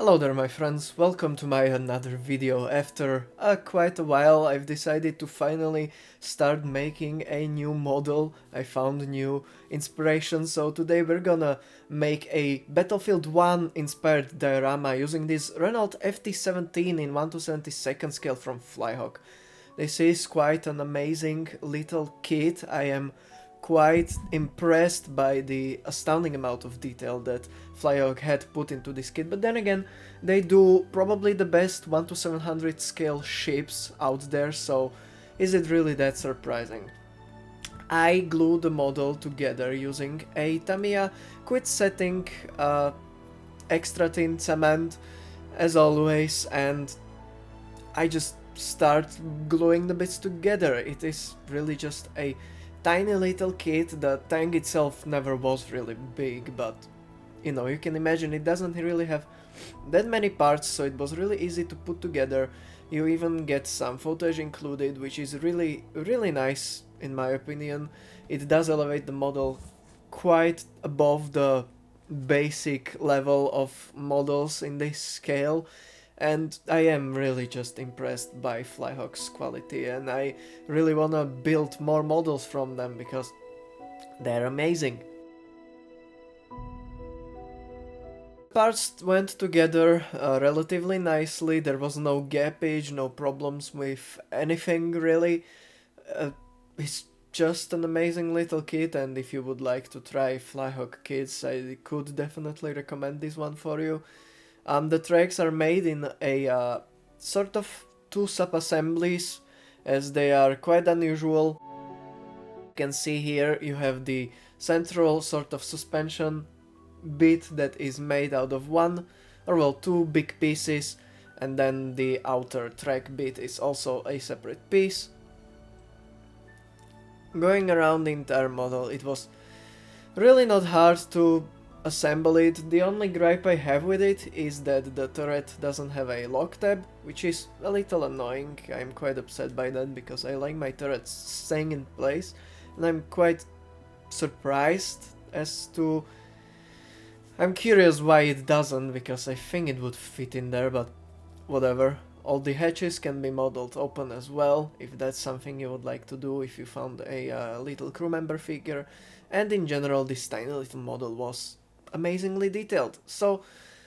Hello there my friends, welcome to my another video. After quite a while I've decided to finally start making a new model. I found new inspiration, so today we're gonna make a Battlefield 1 inspired diorama using this Renault FT-17 in 1/72 scale from Flyhawk. This is quite an amazing little kit. I am quite impressed by the astounding amount of detail that Flyhawk had put into this kit, but then again, they do probably the best 1/700 scale ships out there, so is it really that surprising? I glued the model together using a Tamiya quick setting extra thin cement as always, and I just start gluing the bits together. It is really just a tiny little kit. The tank itself never was really big, but you know, you can imagine it doesn't really have that many parts, so it was really easy to put together. You even get some footage included, which is really nice in my opinion. It does elevate the model quite above the basic level of models in this scale, and I am really just impressed by Flyhawk's quality, and I really wanna build more models from them because they're amazing. Parts went together relatively nicely. There was no gappage, no problems with anything really. It's just an amazing little kit, and if you would like to try Flyhawk kits, I could definitely recommend this one for you. The tracks are made in a sort of two sub-assemblies, as they are quite unusual. You can see here you have the central sort of suspension bit that is made out of two big pieces, and then the outer track bit is also a separate piece. Going around the entire model, it was really not hard to assemble it. The only gripe I have with it is that the turret doesn't have a lock tab, which is a little annoying. I'm quite upset by that because I like my turrets staying in place, and I'm quite surprised as to... I'm curious why it doesn't, because I think it would fit in there, but whatever. All the hatches can be modeled open as well, if that's something you would like to do, if you found a little crew member figure. And in general, this tiny little model was amazingly detailed. So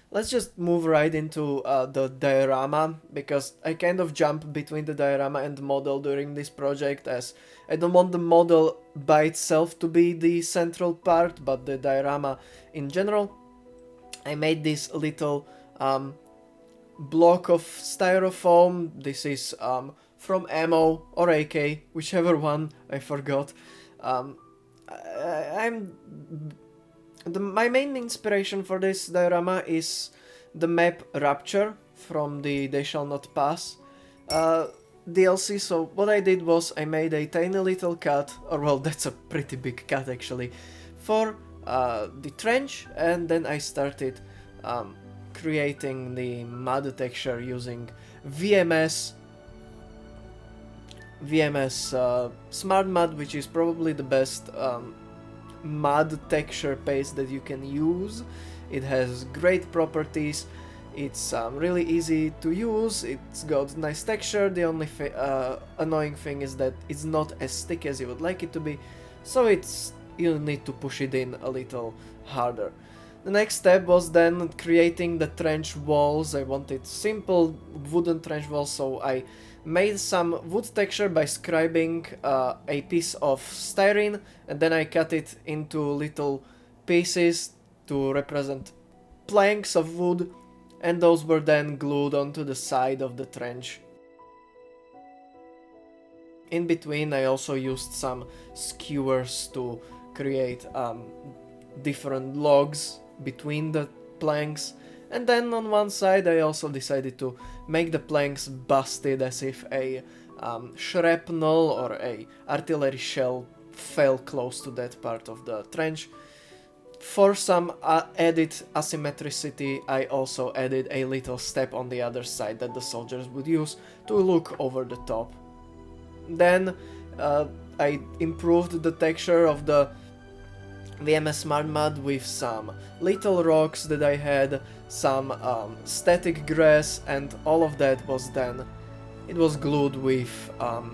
let's just move right into the diorama, because I kind of jump between the diorama and the model during this project, as I don't want the model by itself to be the central part, but the diorama in general. I made this little block of styrofoam. This is from Ammo or AK, whichever one, I forgot. My main inspiration for this diorama is the map Rapture from the They Shall Not Pass DLC. So what I did was I made a tiny little cut, or well, that's a pretty big cut actually, for the trench, and then I started creating the mud texture using VMS Smart Mud, which is probably the best mud texture paste that you can use. It has great properties, it's really easy to use, it's got nice texture. The only annoying thing is that it's not as thick as you would like it to be, so you need to push it in a little harder. The next step was then creating the trench walls. I wanted simple wooden trench walls, so I made some wood texture by scribing a piece of styrene, and then I cut it into little pieces to represent planks of wood, and those were then glued onto the side of the trench. In between, I also used some skewers to create different logs between the planks, and then on one side I also decided to make the planks busted, as if a shrapnel or a artillery shell fell close to that part of the trench. For some added asymmetricity, I also added a little step on the other side that the soldiers would use to look over the top. Then I improved the texture of the VMS Smart Mud with some little rocks that I had, some static grass, and all of that was then, it was glued with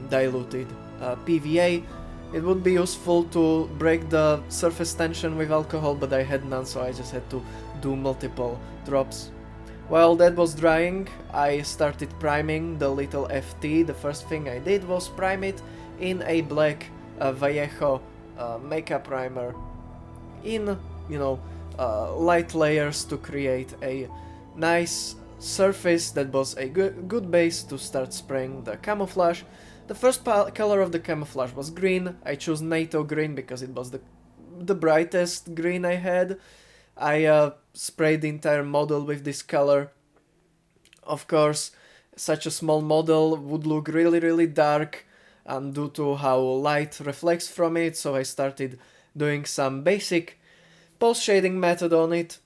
diluted PVA. It would be useful to break the surface tension with alcohol, but I had none, so I just had to do multiple drops. While that was drying, I started priming the little FT. The first thing I did was prime it in a black Vallejo makeup primer in, light layers to create a nice surface that was a good base to start spraying the camouflage. The first color of the camouflage was green. I chose NATO green because it was the brightest green I had. I sprayed the entire model with this color. Of course, such a small model would look really dark due to how light reflects from it, so I started doing some basic post shading method on it.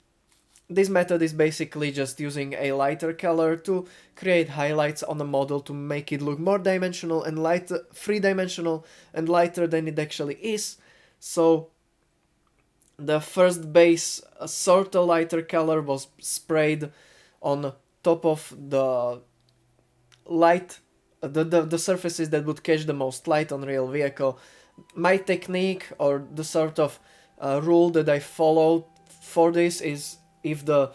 This method is basically just using a lighter color to create highlights on the model to make it look more dimensional and lighter, three-dimensional and lighter than it actually is. So the first base, a sort of lighter color, was sprayed on top of the light, the surfaces that would catch the most light on real vehicle. My technique, or the sort of rule that I followed for this, is if the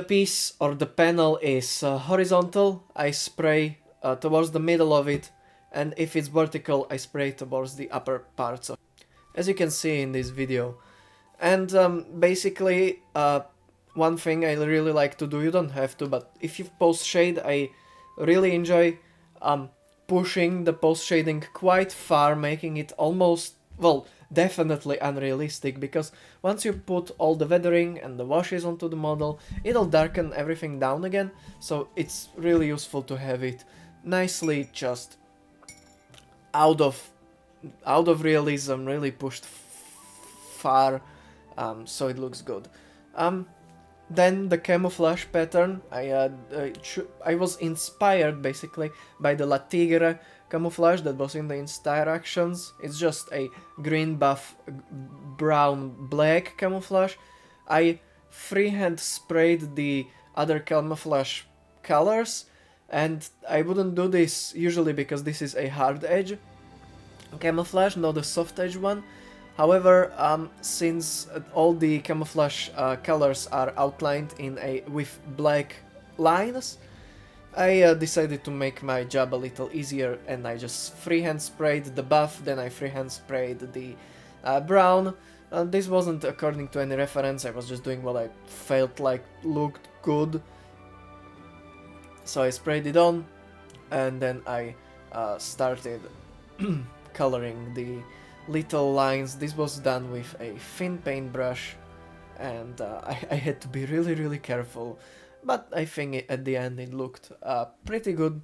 piece or the panel is horizontal, I spray towards the middle of it, and if it's vertical, I spray towards the upper parts of it, as you can see in this video. And basically, one thing I really like to do, you don't have to, but if you post shade, I really enjoy pushing the post shading quite far, making it almost, well, definitely unrealistic, because once you put all the weathering and the washes onto the model, it'll darken everything down again, so it's really useful to have it nicely just out of realism, really pushed far, so it looks good. Then the camouflage pattern, I was inspired basically by the La Tigre camouflage that was in the Inspire Actions. It's just a green, buff, brown, black camouflage. I freehand sprayed the other camouflage colors, and I wouldn't do this usually because this is a hard edge camouflage, not a soft edge one. However, since all the camouflage colors are outlined with black lines, I decided to make my job a little easier, and I just freehand sprayed the buff, then I freehand sprayed the brown. This wasn't according to any reference, I was just doing what I felt like looked good. So I sprayed it on, and then I started coloring the little lines. This was done with a thin paintbrush, and I had to be really careful, but I think at the end it looked pretty good,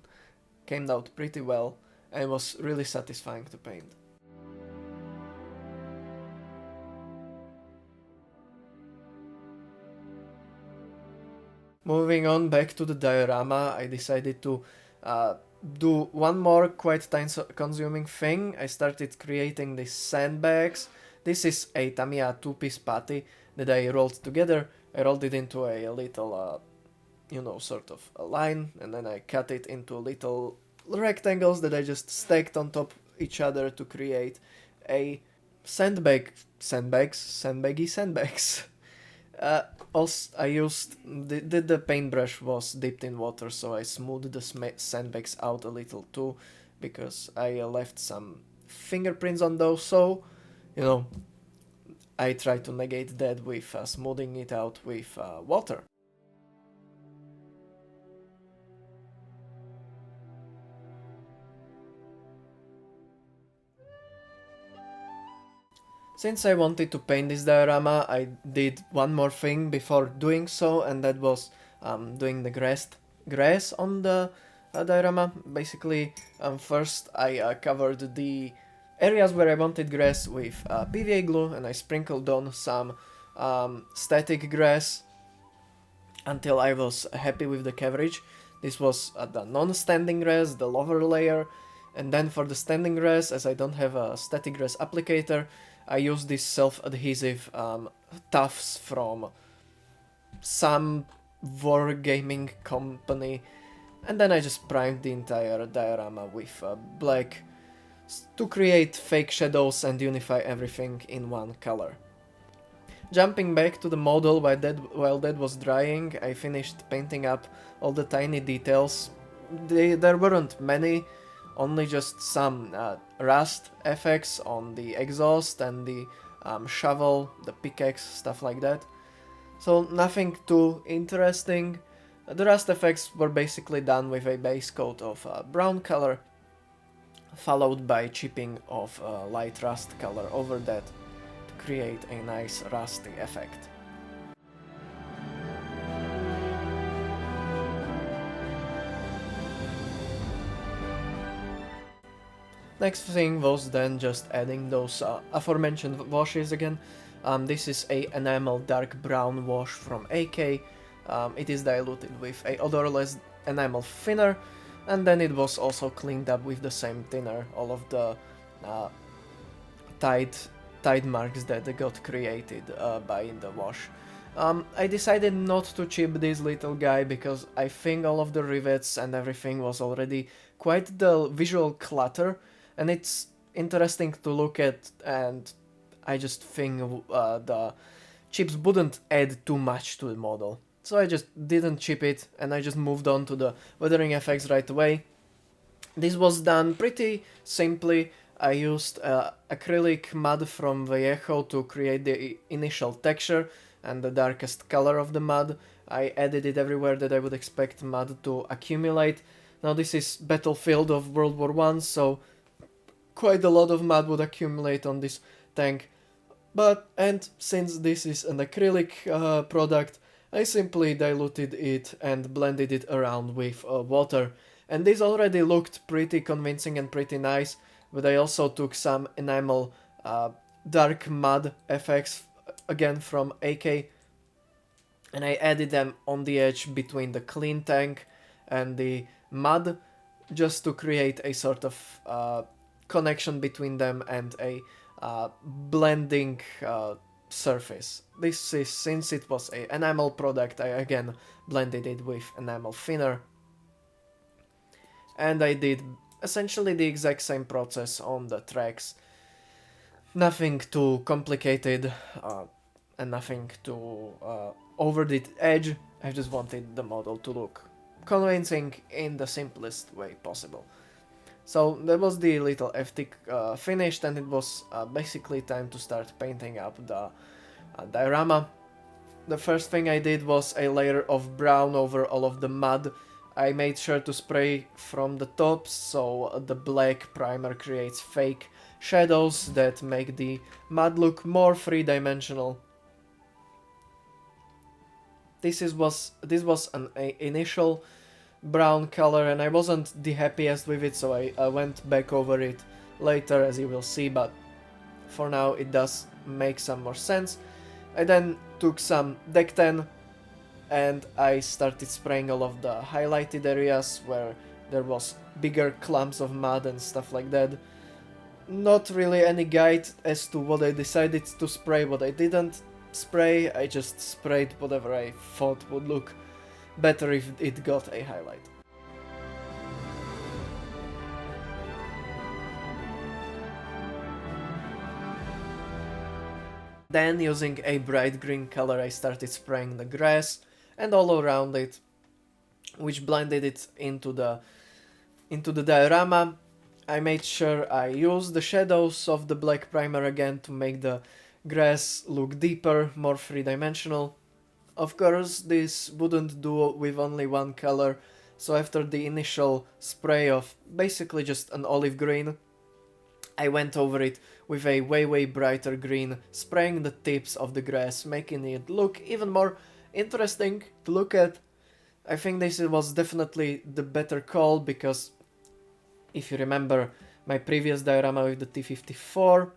came out pretty well, and was really satisfying to paint. Moving on back to the diorama, I decided to do one more quite time-consuming thing. I started creating these sandbags. This is a Tamiya 2-piece patty that I rolled together. I rolled it into a little, sort of a line, and then I cut it into little rectangles that I just stacked on top each other to create a sandbaggy sandbags. Also, I used the paintbrush was dipped in water, so I smoothed the sandbags out a little too, because I left some fingerprints on those. So, I try to negate that with smoothing it out with water. Since I wanted to paint this diorama, I did one more thing before doing so, and that was doing the grass on the diorama. Basically, first I covered the areas where I wanted grass with PVA glue, and I sprinkled on some static grass until I was happy with the coverage. This was the non-standing grass, the lower layer, and then for the standing grass, as I don't have a static grass applicator, I used this self-adhesive tufts from some wargaming company, and then I just primed the entire diorama with black to create fake shadows and unify everything in one color. Jumping back to the model while that was drying, I finished painting up all the tiny details. There weren't many, only just some rust effects on the exhaust and the shovel, the pickaxe, stuff like that. So nothing too interesting. The rust effects were basically done with a base coat of brown color, followed by chipping of light rust color over that to create a nice rusty effect. Next thing was then just adding those aforementioned washes again. This is a enamel dark brown wash from AK. It is diluted with a odorless enamel thinner, and then it was also cleaned up with the same thinner, all of the tide marks that got created by the wash. I decided not to chip this little guy because I think all of the rivets and everything was already quite the visual clutter, and it's interesting to look at, and I just think the chips wouldn't add too much to the model. So I just didn't chip it, and I just moved on to the weathering effects right away. This was done pretty simply. I used acrylic mud from Vallejo to create the initial texture and the darkest color of the mud. I added it everywhere that I would expect mud to accumulate. Now this is battlefield of World War I, so quite a lot of mud would accumulate on this tank. And since this is an acrylic product, I simply diluted it and blended it around with water. And this already looked pretty convincing and pretty nice, but I also took some enamel dark mud effects again from AK, and I added them on the edge between the clean tank and the mud, just to create a sort of connection between them and a blending surface. This is, since it was an enamel product, I again blended it with enamel thinner, and I did essentially the exact same process on the tracks. Nothing too complicated and nothing too over the edge. I just wanted the model to look convincing in the simplest way possible. So that was the little FT finished, and it was basically time to start painting up the diorama. The first thing I did was a layer of brown over all of the mud. I made sure to spray from the top, so the black primer creates fake shadows that make the mud look more three-dimensional. This was an initial brown color, and I wasn't the happiest with it, so I went back over it later, as you will see, but for now it does make some more sense. I then took some Deck 10 and I started spraying all of the highlighted areas where there was bigger clumps of mud and stuff like that. Not really any guide as to what I decided to spray, what I didn't spray. I just sprayed whatever I thought would look better if it got a highlight. Then, using a bright green color, I started spraying the grass and all around it, which blended it into the diorama. I made sure I used the shadows of the black primer again to make the grass look deeper, more three-dimensional. Of course, this wouldn't do with only one color, so after the initial spray of basically just an olive green, I went over it with a way brighter green, spraying the tips of the grass, making it look even more interesting to look at. I think this was definitely the better call, because if you remember my previous diorama with the T-54,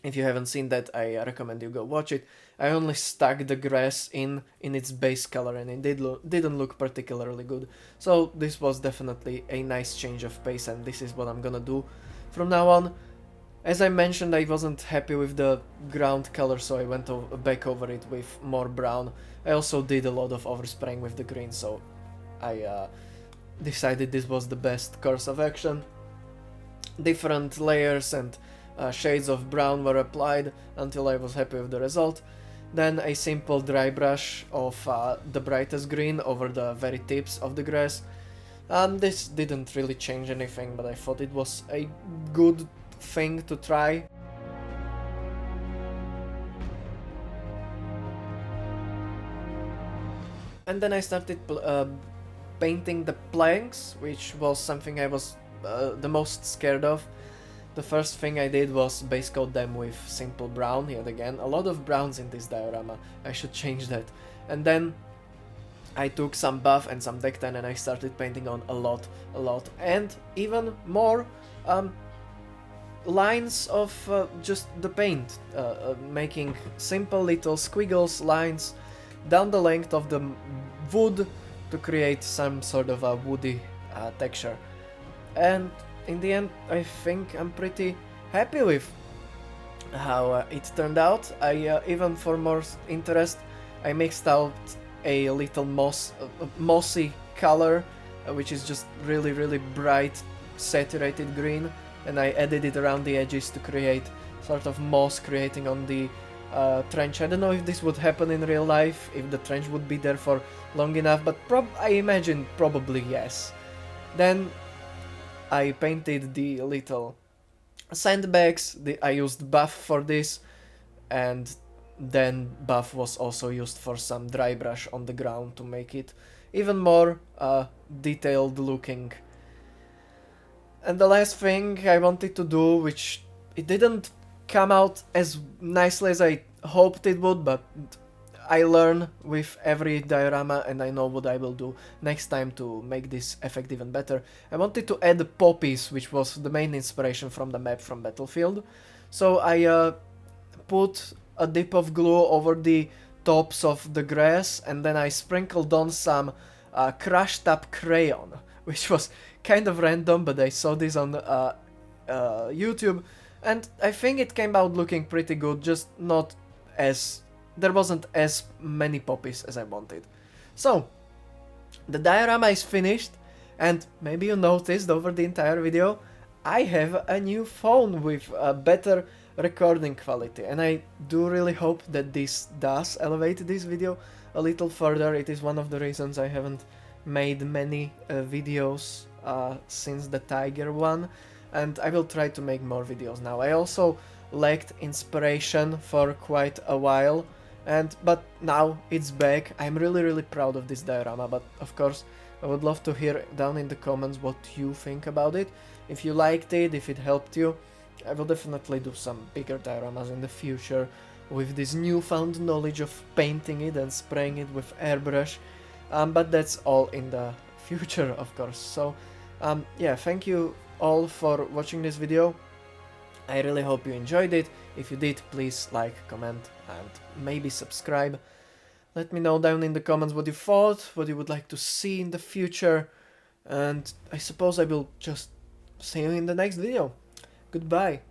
if you haven't seen that, I recommend you go watch it. I only stuck the grass in its base color, and it didn't look particularly good. So this was definitely a nice change of pace, and this is what I'm gonna do from now on. As I mentioned, I wasn't happy with the ground color, so I went back over it with more brown. I also did a lot of overspraying with the green, so I decided this was the best course of action. Different layers and shades of brown were applied until I was happy with the result. Then a simple dry brush of the brightest green over the very tips of the grass. This didn't really change anything, but I thought it was a good thing to try. And then I started painting the planks, which was something I was the most scared of. The first thing I did was base coat them with simple brown, yet again, a lot of browns in this diorama, I should change that. And then I took some buff and some deck tan and I started painting on a lot, and even more lines of just the paint, making simple little squiggles, lines down the length of the wood to create some sort of a woody texture. And in the end, I think I'm pretty happy with how it turned out. I even for more interest, I mixed out a little mossy color, which is just really bright saturated green, and I added it around the edges to create sort of moss creating on the trench. I don't know if this would happen in real life, if the trench would be there for long enough, but I imagine probably yes. Then I painted the little sandbags, I used buff for this, and then buff was also used for some dry brush on the ground to make it even more detailed looking. And the last thing I wanted to do, which it didn't come out as nicely as I hoped it would, but I learn with every diorama and I know what I will do next time to make this effect even better. I wanted to add poppies, which was the main inspiration from the map from Battlefield. So I put a dip of glue over the tops of the grass and then I sprinkled on some crushed up crayon, which was kind of random, but I saw this on YouTube and I think it came out looking pretty good, just not as... there wasn't as many poppies as I wanted. So, the diorama is finished, and maybe you noticed over the entire video, I have a new phone with a better recording quality, and I do really hope that this does elevate this video a little further. It is one of the reasons I haven't made many videos since the Tiger one, and I will try to make more videos now. I also lacked inspiration for quite a while, but now it's back. I'm really proud of this diorama, but of course I would love to hear down in the comments what you think about it. If you liked it, if it helped you, I will definitely do some bigger dioramas in the future with this newfound knowledge of painting it and spraying it with airbrush, but that's all in the future, of course. So yeah, thank you all for watching this video. I really hope you enjoyed it. If you did, please like, comment, and maybe subscribe. Let me know down in the comments what you thought, what you would like to see in the future, and I suppose I will just see you in the next video. Goodbye.